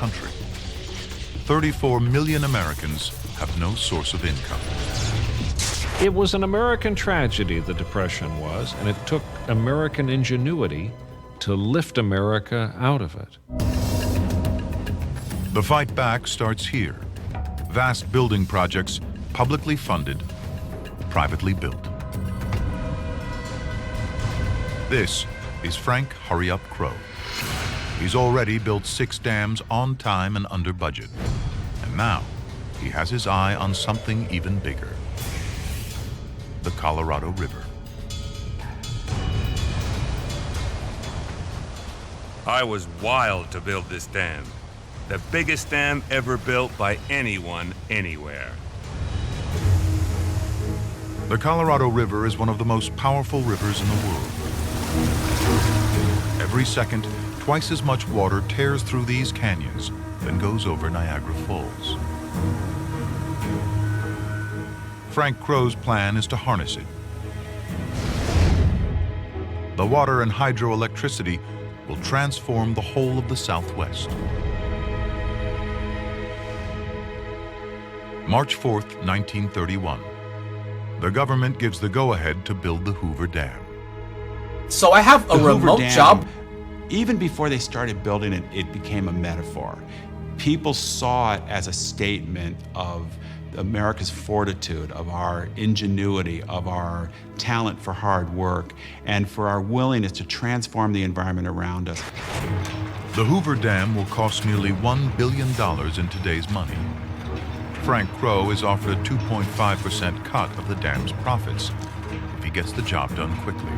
country. 34 million Americans have no source of income. It was an American tragedy, the Depression was, and it took American ingenuity to lift America out of it. The fight back starts here. Vast building projects, publicly funded, privately built. This is Frank Hurry Up Crow. He's already built 6 dams on time and under budget. And now he has his eye on something even bigger: the Colorado River. I was wild to build this dam. The biggest dam ever built by anyone, anywhere. The Colorado River is one of the most powerful rivers in the world. Every second, twice as much water tears through these canyons than goes over Niagara Falls. Frank Crow's plan is to harness it. The water and hydroelectricity will transform the whole of the Southwest. March 4th, 1931. The government gives the go-ahead to build the Hoover Dam. So I have a remote job. Even before they started building it, it became a metaphor. People saw it as a statement of America's fortitude, of our ingenuity, of our talent for hard work, and for our willingness to transform the environment around us. The Hoover Dam will cost nearly $1 billion in today's money. Frank Crow is offered a 2.5% cut of the dam's profits if he gets the job done quickly.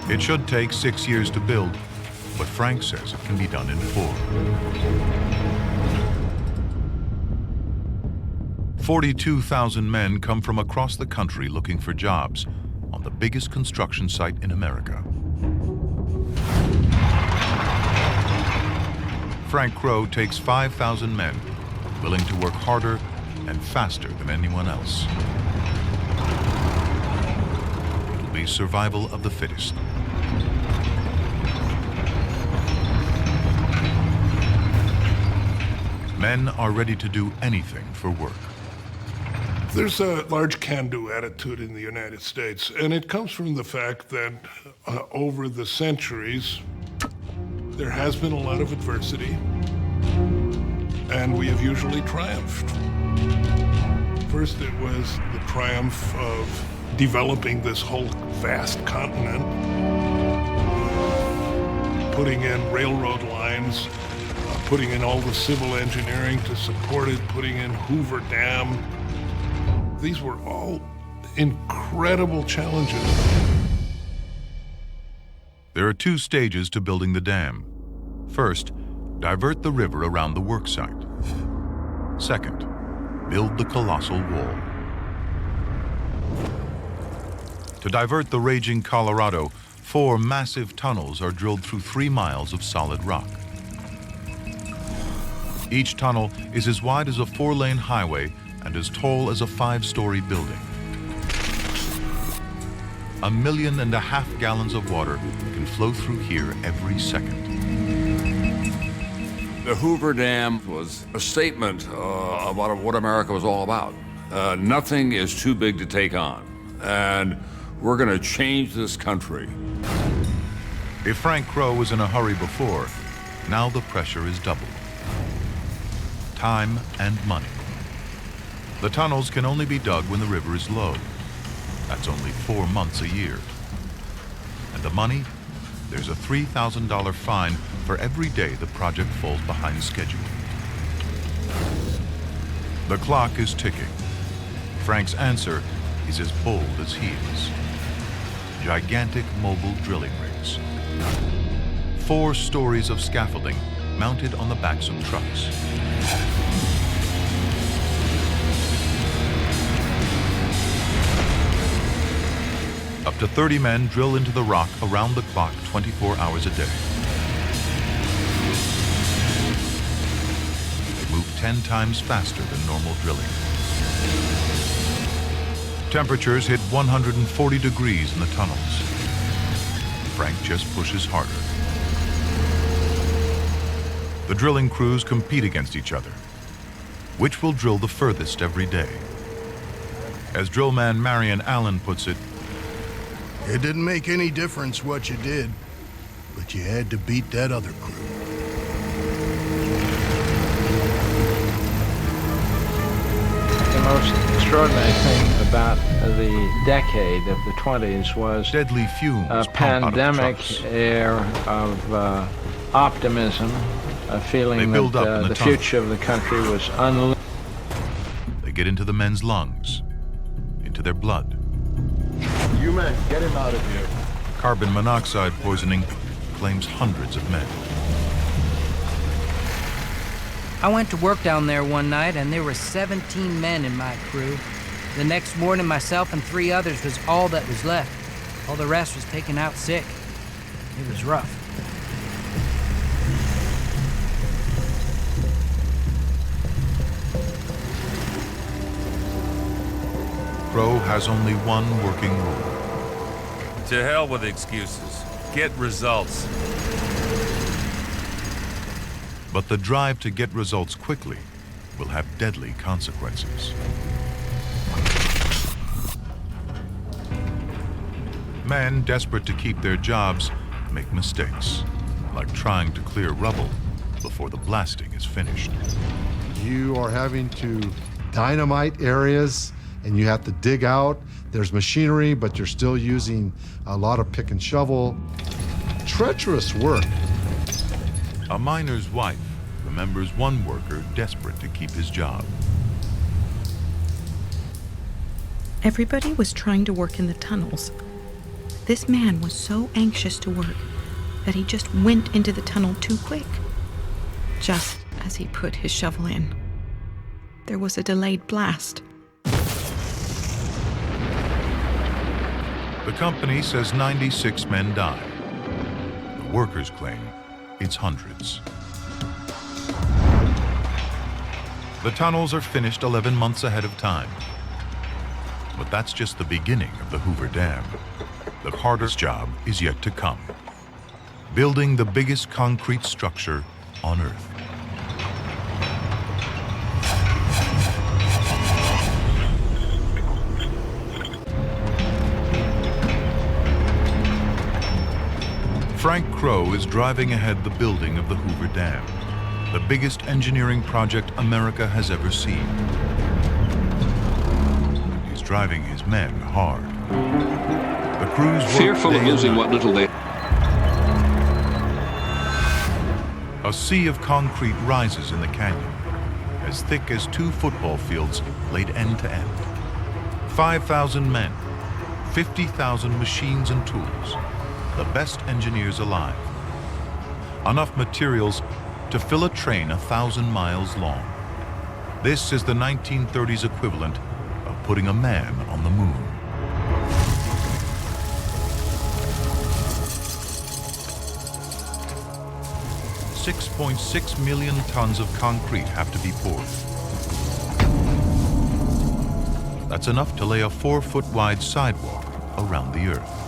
It should take 6 years to build, but Frank says it can be done in 4. 42,000 men come from across the country looking for jobs on the biggest construction site in America. Frank Crow takes 5,000 men willing to work harder and faster than anyone else. It'll be survival of the fittest. Men are ready to do anything for work. There's a large can-do attitude in the United States, and it comes from the fact that over the centuries, there has been a lot of adversity, and we have usually triumphed. First, it was the triumph of developing this whole vast continent, putting in railroad lines, putting in all the civil engineering to support it, putting in Hoover Dam. These were all incredible challenges. There are 2 stages to building the dam. First, divert the river around the worksite. Second, build the colossal wall. To divert the raging Colorado, 4 massive tunnels are drilled through 3 miles of solid rock. Each tunnel is as wide as a 4-lane highway and as tall as a 5-story building. 1.5 million gallons of water can flow through here every second. The Hoover Dam was a statement about what America was all about. Nothing is too big to take on, and we're going to change this country. If Frank Crow was in a hurry before, now the pressure is doubled. Time and money. The tunnels can only be dug when the river is low. That's only 4 months a year. And the money? There's a $3,000 fine for every day the project falls behind schedule. The clock is ticking. Frank's answer is as bold as he is. Gigantic mobile drilling rigs. 4 stories of scaffolding mounted on the backs of trucks. Up to 30 men drill into the rock around the clock 24 hours a day. They move 10 times faster than normal drilling. Temperatures hit 140 degrees in the tunnels. Frank just pushes harder. The The drilling crews compete against each other. Which will drill the furthest every day? As drillman Marion Allen puts it, "It didn't make any difference what you did, but you had to beat that other crew." The most extraordinary thing about the decade of the 20s was deadly fumes a pump out of pandemic trucks. air of optimism, a They feeling build up in that the the tunnel. future of the country was unlimited. They get into the men's lungs, into their blood. "You men, get him out of here." Carbon monoxide poisoning claims hundreds of men. I went to work down there one night and there were 17 men in my crew. The next morning, myself and 3 others was all that was left. All the rest was taken out sick. It was rough. Crow has only one working rule. To hell with excuses. Get results. But the drive to get results quickly will have deadly consequences. Men desperate to keep their jobs make mistakes, like trying to clear rubble before the blasting is finished. You are having to dynamite areas and you have to dig out. There's machinery, but you're still using a lot of pick and shovel. Treacherous work. A miner's wife remembers one worker desperate to keep his job. Everybody was trying to work in the tunnels. This man was so anxious to work that he just went into the tunnel too quick. Just as he put his shovel in, there was a delayed blast. The company says 96 men died. The workers claim it's hundreds. The tunnels are finished 11 months ahead of time. But that's just the beginning of the Hoover Dam. The hardest job is yet to come. Building the biggest concrete structure on Earth. Frank Crow is driving ahead the building of the Hoover Dam, the biggest engineering project America has ever seen. He's driving his men hard. The crews work fearful day of and losing night. what little they... A sea of concrete rises in the canyon, as thick as 2 football fields laid end to end. 5,000 men, 50,000 machines and tools, the best engineers alive. Enough materials to fill a train 1,000 miles long. This is the 1930s equivalent of putting a man on the moon. $6.6 million tons of concrete have to be poured. That's enough to lay a 4-foot wide sidewalk around the Earth.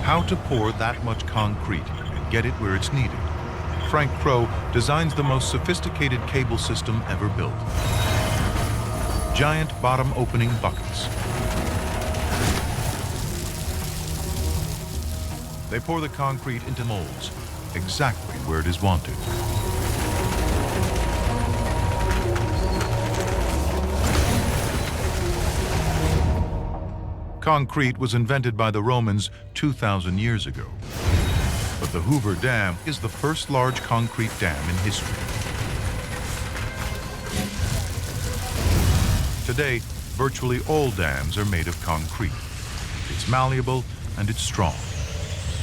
How to pour that much concrete and get it where it's needed. Frank Crow designs the most sophisticated cable system ever built. Giant bottom opening buckets. They pour the concrete into molds, exactly where it is wanted. Concrete was invented by the Romans 2,000 years ago. But the Hoover Dam is the first large concrete dam in history. Today, virtually all dams are made of concrete. It's malleable and it's strong.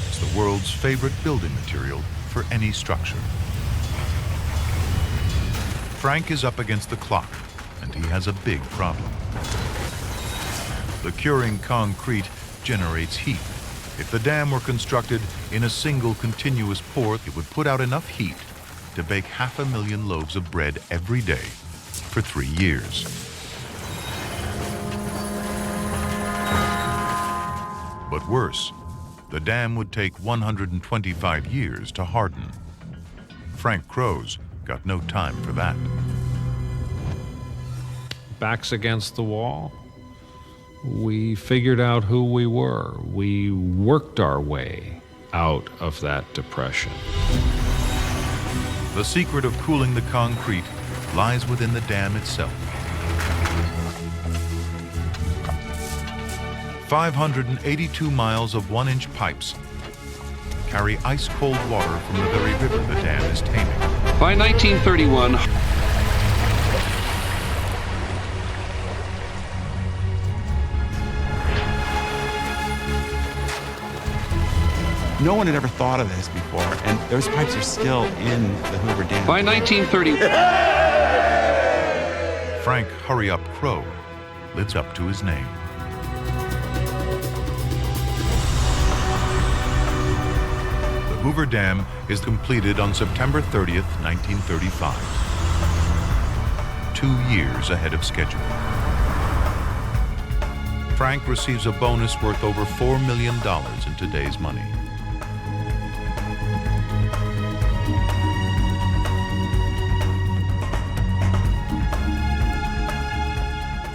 It's the world's favorite building material for any structure. Frank is up against the clock, and he has a big problem. The curing concrete generates heat. If the dam were constructed in a single continuous pour, it would put out enough heat to bake 500,000 loaves of bread every day for 3 years. But worse, The dam would take 125 years to harden. Frank Crowe's got no time for that. Backs against the wall, we figured out who we were. We worked our way out of that depression. The secret of cooling the concrete lies within the dam itself. 582 miles of 1-inch pipes carry ice-cold water from the very river the dam is taming. By 1931, No one had ever thought of this before, and those pipes are still in the Hoover Dam. By 1930, Frank Hurry Up Crowe lives up to his name. The Hoover Dam is completed on September 30th, 1935, 2 years ahead of schedule. Frank receives a bonus worth over $4 million in today's money.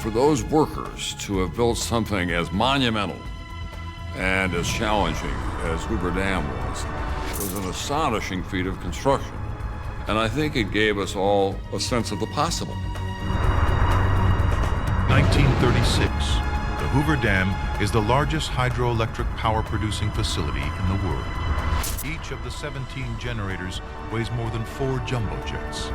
For those workers to have built something as monumental and as challenging as Hoover Dam was an astonishing feat of construction. And I think it gave us all a sense of the possible. 1936, the Hoover Dam is the largest hydroelectric power producing facility in the world. Each of the 17 generators weighs more than 4 jumbo jets.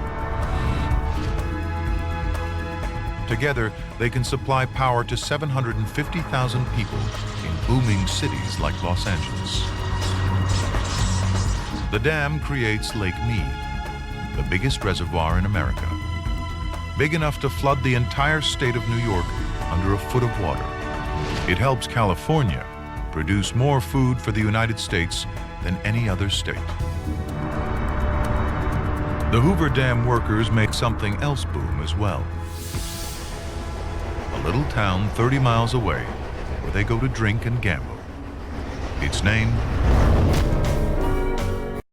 Together, they can supply power to 750,000 people in booming cities like Los Angeles. The dam creates Lake Mead, the biggest reservoir in America, big enough to flood the entire state of New York under a foot of water. It helps California produce more food for the United States than any other state. The Hoover Dam workers make something else boom as well. A little town 30 miles away where they go to drink and gamble. Its name,